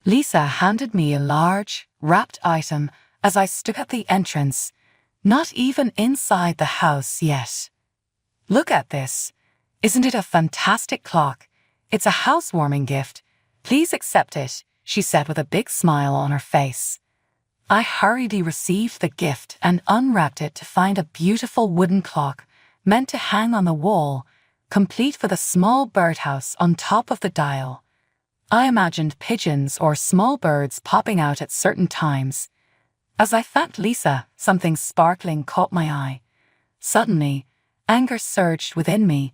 Lisa handed me a large, wrapped item as I stood at the entrance, not even inside the house yet. "Look at this. Isn't it a fantastic clock? It's a housewarming gift. Please accept it," she said with a big smile on her face. I hurriedly received the gift and unwrapped it to find a beautiful wooden clock meant to hang on the wall, complete with a small birdhouse on top of the dial. I imagined pigeons or small birds popping out at certain times. As I thanked Lisa, something sparkling caught my eye. Suddenly, anger surged within me,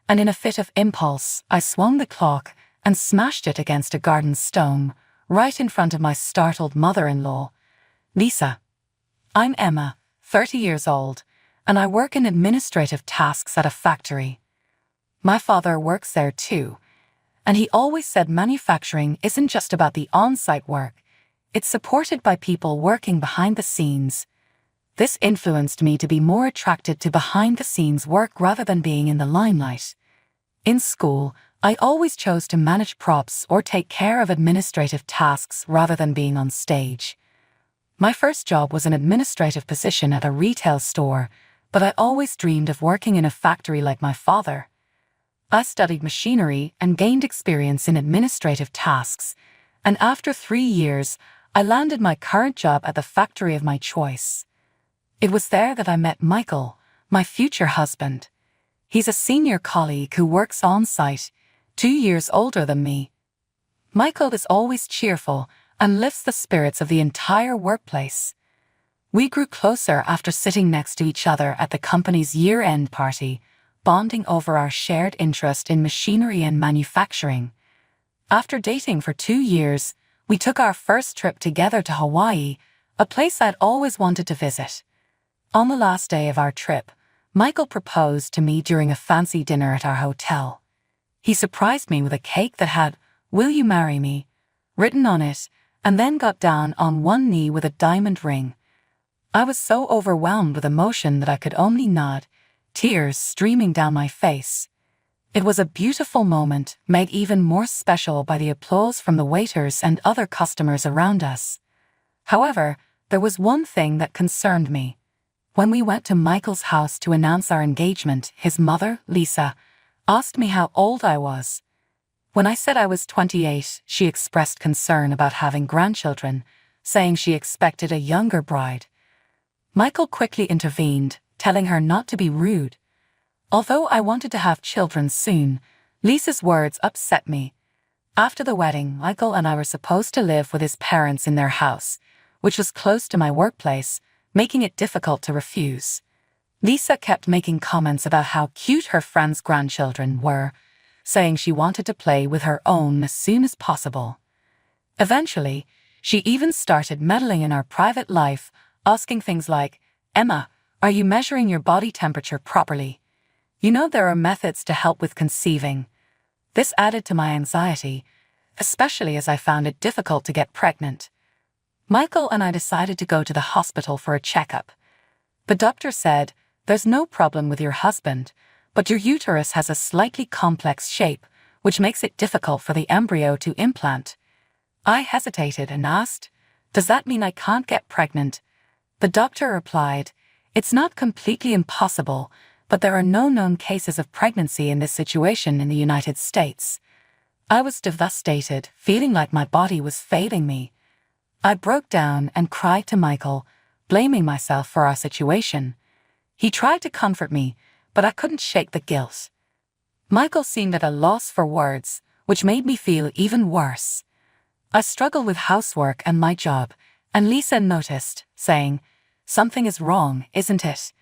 and in a fit of impulse, I swung the clock and smashed it against a garden stone, right in front of my startled mother-in-law. "Lisa, I'm Emma, 30 years old, and I work in administrative tasks at a factory. My father works there too, and he always said manufacturing isn't just about the on-site work, it's supported by people working behind the scenes. This influenced me to be more attracted to behind-the-scenes work rather than being in the limelight. In school, I always chose to manage props or take care of administrative tasks rather than being on stage. My first job was an administrative position at a retail store, but I always dreamed of working in a factory like my father. I studied machinery and gained experience in administrative tasks, and after 3 years, I landed my current job at the factory of my choice. It was there that I met Michael, my future husband. He's a senior colleague who works on-site, 2 years older than me. Michael is always cheerful and lifts the spirits of the entire workplace. We grew closer after sitting next to each other at the company's year-end party, bonding over our shared interest in machinery and manufacturing. After dating for 2 years, we took our first trip together to Hawaii, a place I'd always wanted to visit. On the last day of our trip, Michael proposed to me during a fancy dinner at our hotel. He surprised me with a cake that had "Will you marry me?" written on it, and then got down on one knee with a diamond ring. I was so overwhelmed with emotion that I could only nod, tears streaming down my face. It was a beautiful moment, made even more special by the applause from the waiters and other customers around us. However, there was one thing that concerned me. When we went to Michael's house to announce our engagement, his mother, Lisa, asked me how old I was. When I said I was 28, she expressed concern about having grandchildren, saying she expected a younger bride. Michael quickly intervened, telling her not to be rude. Although I wanted to have children soon, Lisa's words upset me. After the wedding, Michael and I were supposed to live with his parents in their house, which was close to my workplace, making it difficult to refuse. Lisa kept making comments about how cute her friends' grandchildren were, saying she wanted to play with her own as soon as possible. Eventually, she even started meddling in our private life, asking things like, "Emma, are you measuring your body temperature properly? You know there are methods to help with conceiving." This added to my anxiety, especially as I found it difficult to get pregnant. Michael and I decided to go to the hospital for a checkup. The doctor said, "There's no problem with your husband, but your uterus has a slightly complex shape, which makes it difficult for the embryo to implant." I hesitated and asked, "Does that mean I can't get pregnant?" The doctor replied, "It's not completely impossible, but there are no known cases of pregnancy in this situation in the United States." I was devastated, feeling like my body was failing me. I broke down and cried to Michael, blaming myself for our situation. He tried to comfort me, but I couldn't shake the guilt. Michael seemed at a loss for words, which made me feel even worse. I struggled with housework and my job, and Lisa noticed, saying, "Something is wrong, isn't it?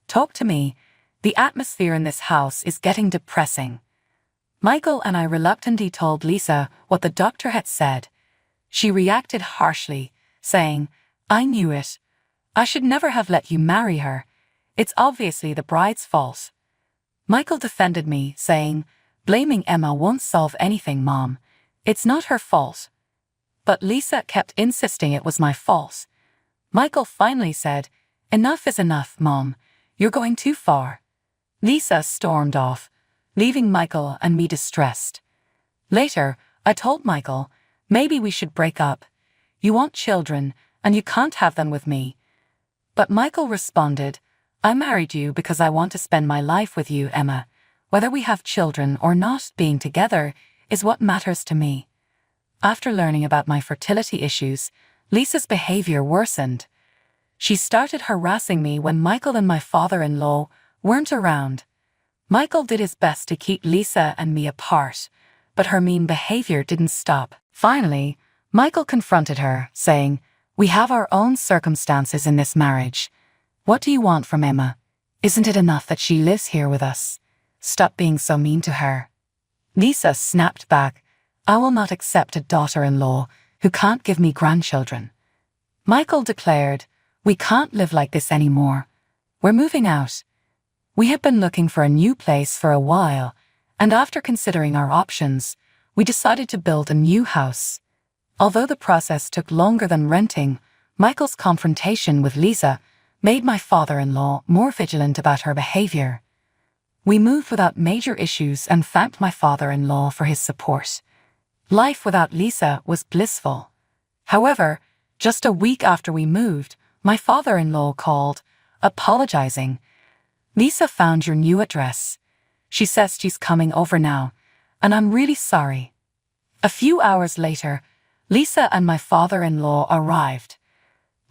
Talk to me. The atmosphere in this house is getting depressing." Michael and I reluctantly told Lisa what the doctor had said. She reacted harshly, saying, "I knew it. I should never have let you marry her. It's obviously the bride's fault." Michael defended me, saying, "Blaming Emma won't solve anything, Mom. It's not her fault." But Lisa kept insisting it was my fault. Michael finally said, "Enough is enough, Mom. You're going too far." Lisa stormed off, leaving Michael and me distressed. Later, I told Michael, Maybe we should break up. You want children, and you can't have them with me. But Michael responded, I married you because I want to spend my life with you, Emma. Whether we have children or not, being together is what matters to me. After learning about my fertility issues, Lisa's behavior worsened. She started harassing me when Michael and my father-in-law weren't around. Michael did his best to keep Lisa and me apart, but her mean behavior didn't stop. Finally, Michael confronted her, saying, We have our own circumstances in this marriage. What do you want from Emma? Isn't it enough that she lives here with us? Stop being so mean to her. Lisa snapped back, I will not accept a daughter-in-law who can't give me grandchildren. Michael declared, We can't live like this anymore. We're moving out. We had been looking for a new place for a while, and after considering our options, we decided to build a new house. Although the process took longer than renting, Michael's confrontation with Lisa made my father-in-law more vigilant about her behavior. We moved without major issues and thanked my father-in-law for his support. Life without Lisa was blissful. However, just a week after we moved, my father-in-law called, apologizing. Lisa found your new address. She says she's coming over now, and I'm really sorry. A few hours later, Lisa and my father-in-law arrived.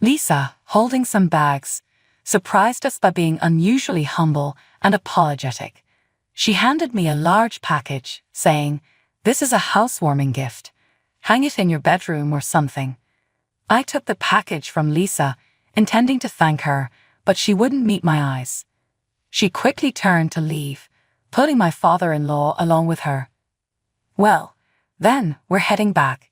Lisa, holding some bags, surprised us by being unusually humble and apologetic. She handed me a large package, saying, This is a housewarming gift. Hang it in your bedroom or something. I took the package from Lisa, intending to thank her, but she wouldn't meet my eyes. She quickly turned to leave, putting my father-in-law along with her. Well, then we're heading back.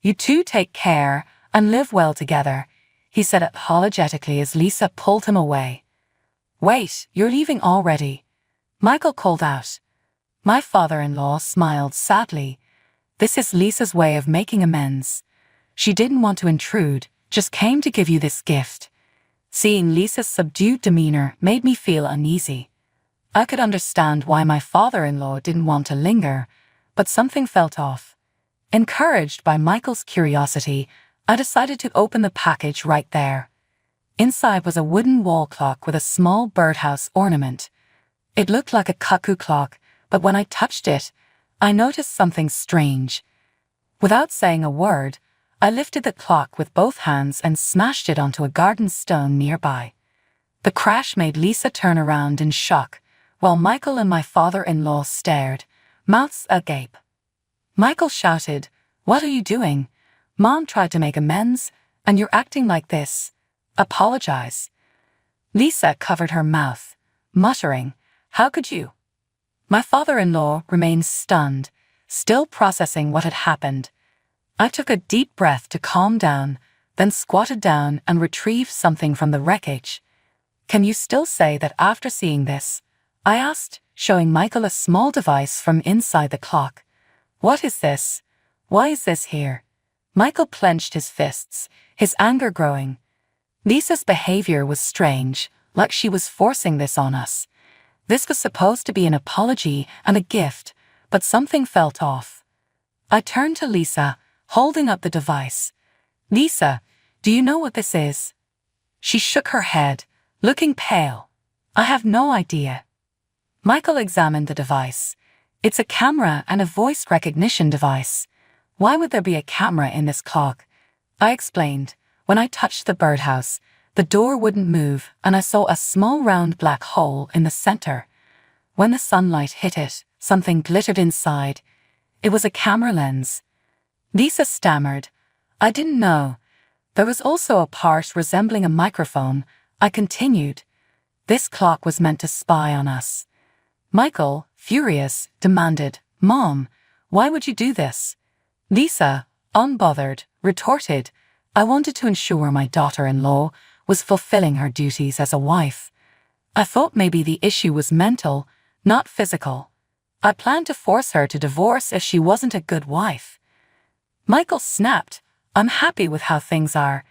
You two take care and live well together, he said apologetically as Lisa pulled him away. Wait, you're leaving already, Michael called out. My father-in-law smiled sadly. This is Lisa's way of making amends. She didn't want to intrude, just came to give you this gift. Seeing Lisa's subdued demeanor made me feel uneasy. I could understand why my father-in-law didn't want to linger, but something felt off. Encouraged by Michael's curiosity, I decided to open the package right there. Inside was a wooden wall clock with a small birdhouse ornament. It looked like a cuckoo clock, but when I touched it, I noticed something strange. Without saying a word, I lifted the clock with both hands and smashed it onto a garden stone nearby. The crash made Lisa turn around in shock, while Michael and my father-in-law stared, mouths agape. Michael shouted, What are you doing? Mom tried to make amends, and you're acting like this. Apologize. Lisa covered her mouth, muttering, How could you? My father-in-law remained stunned, still processing what had happened. I took a deep breath to calm down, then squatted down and retrieved something from the wreckage. Can you still say that after seeing this? I asked, showing Michael a small device from inside the clock. What is this? Why is this here? Michael clenched his fists, his anger growing. Lisa's behavior was strange, like she was forcing this on us. This was supposed to be an apology and a gift, but something felt off. I turned to Lisa, holding up the device. Lisa, do you know what this is? She shook her head, looking pale. I have no idea. Michael examined the device. It's a camera and a voice recognition device. Why would there be a camera in this clock? I explained. When I touched the birdhouse, the door wouldn't move and I saw a small round black hole in the center. When the sunlight hit it, something glittered inside. It was a camera lens. Lisa stammered. I didn't know. There was also a part resembling a microphone. I continued. This clock was meant to spy on us. Michael, furious, demanded, Mom, why would you do this? Lisa, unbothered, retorted, I wanted to ensure my daughter-in-law was fulfilling her duties as a wife. I thought maybe the issue was mental, not physical. I planned to force her to divorce if she wasn't a good wife. Michael snapped, I'm happy with how things are.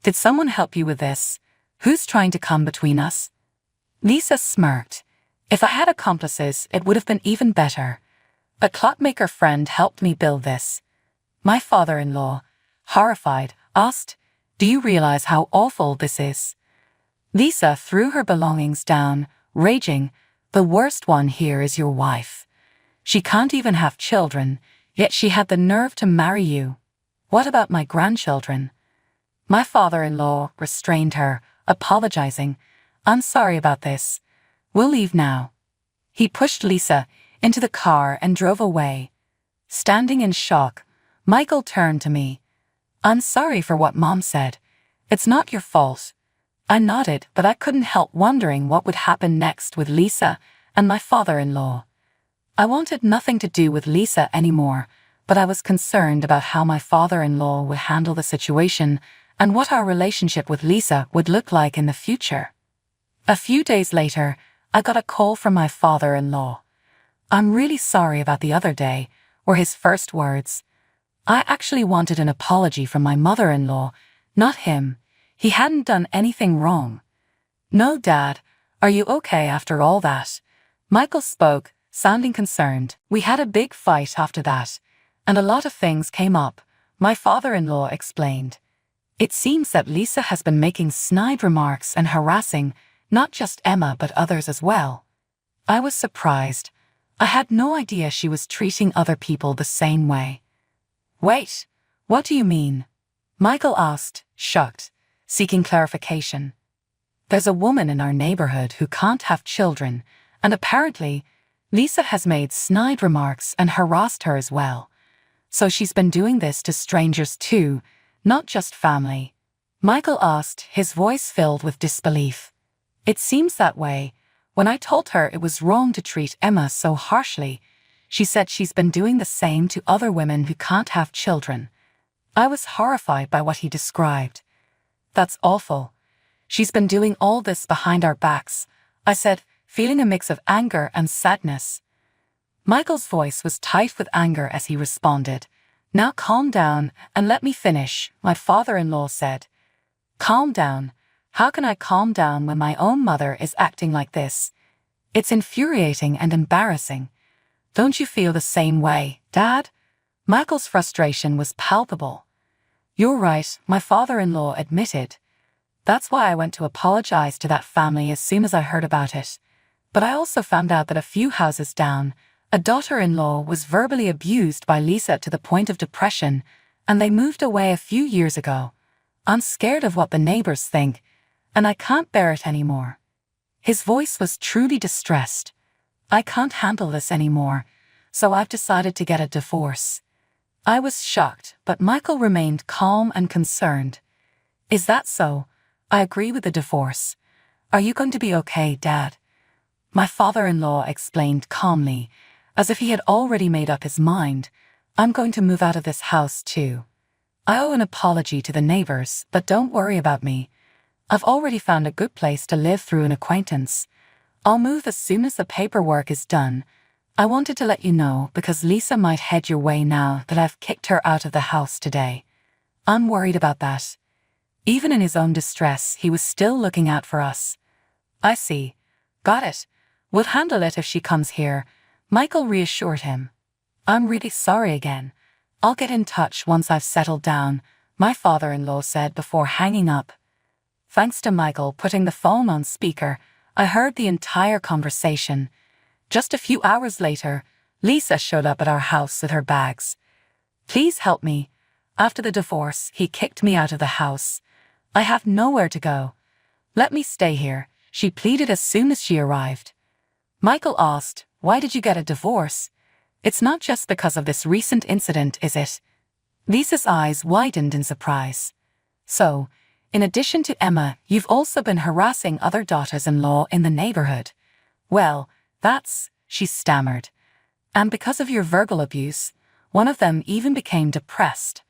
Did someone help you with this? Who's trying to come between us? Lisa smirked. If I had accomplices, it would have been even better. A clockmaker friend helped me build this. My father-in-law, horrified, asked, "Do you realize how awful this is?" Lisa threw her belongings down, raging, "The worst one here is your wife. She can't even have children, yet she had the nerve to marry you. What about my grandchildren?" My father-in-law restrained her, apologizing, "I'm sorry about this. We'll leave now." He pushed Lisa into the car and drove away. Standing in shock, Michael turned to me. "I'm sorry for what Mom said. It's not your fault." I nodded, but I couldn't help wondering what would happen next with Lisa and my father-in-law. I wanted nothing to do with Lisa anymore, but I was concerned about how my father-in-law would handle the situation and what our relationship with Lisa would look like in the future. A few days later, I got a call from my father-in-law. "I'm really sorry about the other day," were his first words. I actually wanted an apology from my mother-in-law, not him. He hadn't done anything wrong. "No, Dad, are you okay after all that?" Michael spoke, sounding concerned. "We had a big fight after that, and a lot of things came up," my father-in-law explained. "It seems that Lisa has been making snide remarks and harassing not just Emma but others as well." I was surprised. I had no idea she was treating other people the same way. "Wait, what do you mean?" Michael asked, shocked, seeking clarification. "There's a woman in our neighborhood who can't have children, and apparently Lisa has made snide remarks and harassed her as well. So she's been doing this to strangers too, not just family." Michael asked, his voice filled with disbelief. "It seems that way. When I told her it was wrong to treat Emma so harshly, she said she's been doing the same to other women who can't have children." I was horrified by what he described. "That's awful. She's been doing all this behind our backs," I said, feeling a mix of anger and sadness. Michael's voice was tight with anger as he responded. "Now calm down and let me finish," my father-in-law said. "Calm down? How can I calm down when my own mother is acting like this? It's infuriating and embarrassing. Don't you feel the same way, Dad?" Michael's frustration was palpable. "You're right," my father-in-law admitted. "That's why I went to apologize to that family as soon as I heard about it. But I also found out that a few houses down, a daughter-in-law was verbally abused by Lisa to the point of depression, and they moved away a few years ago. I'm scared of what the neighbors think, and I can't bear it anymore." His voice was truly distressed. "I can't handle this anymore, so I've decided to get a divorce." I was shocked, but Michael remained calm and concerned. "Is that so? I agree with the divorce. Are you going to be okay, Dad?" My father-in-law explained calmly, as if he had already made up his mind. "I'm going to move out of this house too. I owe an apology to the neighbors, but don't worry about me. I've already found a good place to live through an acquaintance. I'll move as soon as the paperwork is done. I wanted to let you know because Lisa might head your way now that I've kicked her out of the house today. I'm worried about that." Even in his own distress, he was still looking out for us. "I see. Got it. We'll handle it if she comes here," Michael reassured him. "I'm really sorry again. I'll get in touch once I've settled down," my father-in-law said before hanging up. Thanks to Michael putting the phone on speaker, I heard the entire conversation. Just a few hours later, Lisa showed up at our house with her bags. "Please help me. After the divorce, he kicked me out of the house. I have nowhere to go. Let me stay here," she pleaded as soon as she arrived. Michael asked, "Why did you get a divorce? It's not just because of this recent incident, is it?" Lisa's eyes widened in surprise. "So, in addition to Emma, you've also been harassing other daughters-in-law in the neighborhood." "Well, she stammered. "And because of your verbal abuse, one of them even became depressed."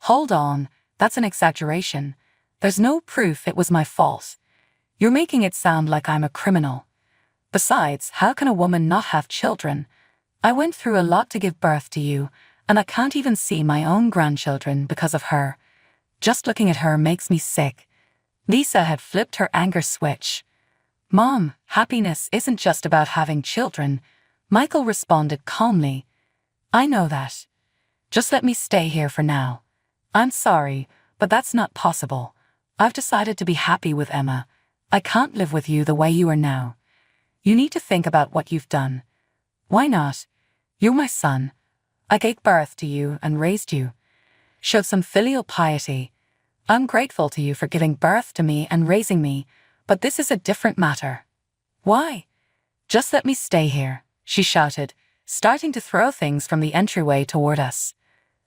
"Hold on, that's an exaggeration. There's no proof it was my fault. You're making it sound like I'm a criminal. Besides, how can a woman not have children? I went through a lot to give birth to you, and I can't even see my own grandchildren because of her. Just looking at her makes me sick." Lisa had flipped her anger switch. "Mom, happiness isn't just about having children," Michael responded calmly. "I know that. Just let me stay here for now. I'm sorry, but that's not possible. I've decided to be happy with Emma. I can't live with you the way you are now. You need to think about what you've done. Why not? You're my son. I gave birth to you and raised you. Show some filial piety. I'm grateful to you for giving birth to me and raising me, but this is a different matter. Why? Just let me stay here, she shouted, starting to throw things from the entryway toward us.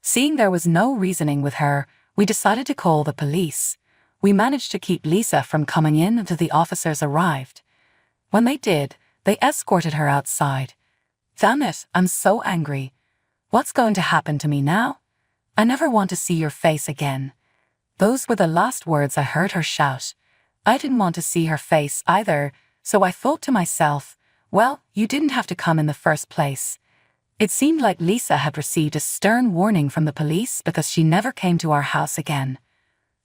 Seeing there was no reasoning with her, we decided to call the police. We managed to keep Lisa from coming in until the officers arrived. When they did, they escorted her outside. Damn it, I'm so angry. What's going to happen to me now? I never want to see your face again. Those were the last words I heard her shout. I didn't want to see her face either, so I thought to myself, well, you didn't have to come in the first place. It seemed like Lisa had received a stern warning from the police because she never came to our house again.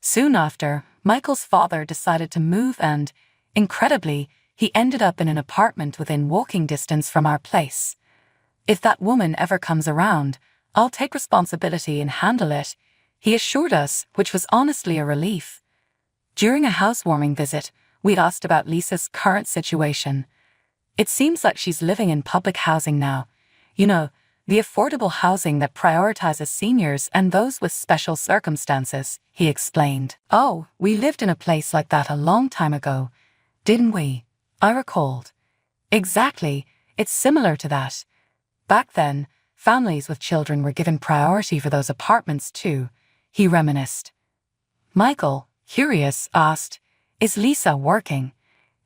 Soon after, Michael's father decided to move and, incredibly, he ended up in an apartment within walking distance from our place. If that woman ever comes around, I'll take responsibility and handle it, he assured us, which was honestly a relief. During a housewarming visit, we asked about Lisa's current situation. It seems like she's living in public housing now. You know, the affordable housing that prioritizes seniors and those with special circumstances, he explained. Oh, we lived in a place like that a long time ago, didn't we? I recalled. Exactly, it's similar to that. Back then, families with children were given priority for those apartments too, he reminisced. Michael, curious, asked, is Lisa working?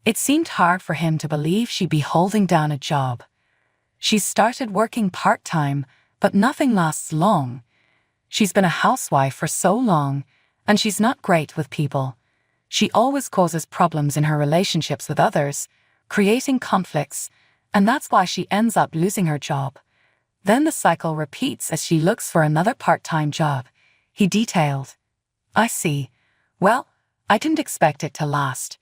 It seemed hard for him to believe she'd be holding down a job. She's started working part-time, but nothing lasts long. She's been a housewife for so long, and she's not great with people. She always causes problems in her relationships with others, creating conflicts, and that's why she ends up losing her job. Then the cycle repeats as she looks for another part-time job, he detailed. I see. Well, I didn't expect it to last.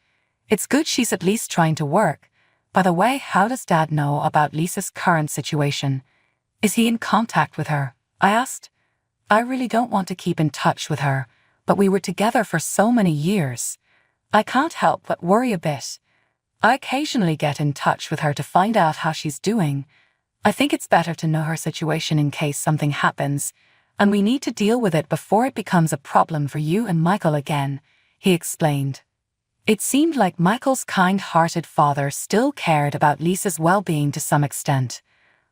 It's good she's at least trying to work. By the way, how does Dad know about Lisa's current situation? Is he in contact with her? I asked. I really don't want to keep in touch with her, but we were together for so many years. I can't help but worry a bit. I occasionally get in touch with her to find out how she's doing. I think it's better to know her situation in case something happens, and we need to deal with it before it becomes a problem for you and Michael again, he explained. It seemed like Michael's kind-hearted father still cared about Lisa's well-being to some extent.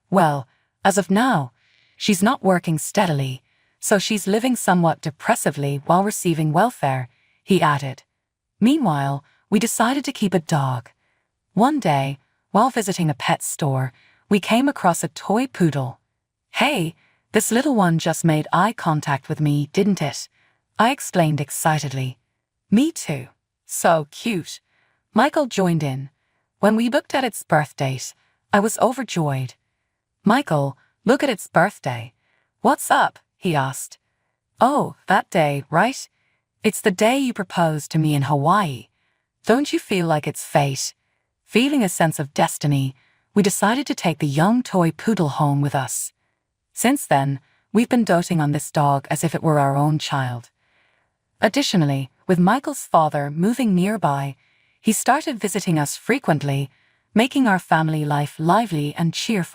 Well, as of now, she's not working steadily, so she's living somewhat depressively while receiving welfare, he added. Meanwhile, we decided to keep a dog. One day, while visiting a pet store, we came across a toy poodle. Hey, this little one just made eye contact with me, didn't it? I explained excitedly. Me too. So cute. Michael joined in. When we looked at its birth date, I was overjoyed. Michael, look at its birthday. What's up? He asked. Oh, that day, right? It's the day you proposed to me in Hawaii. Don't you feel like it's fate? Feeling a sense of destiny, we decided to take the young toy poodle home with us. Since then, we've been doting on this dog as if it were our own child. Additionally, with Michael's father moving nearby, he started visiting us frequently, making our family life lively and cheerful.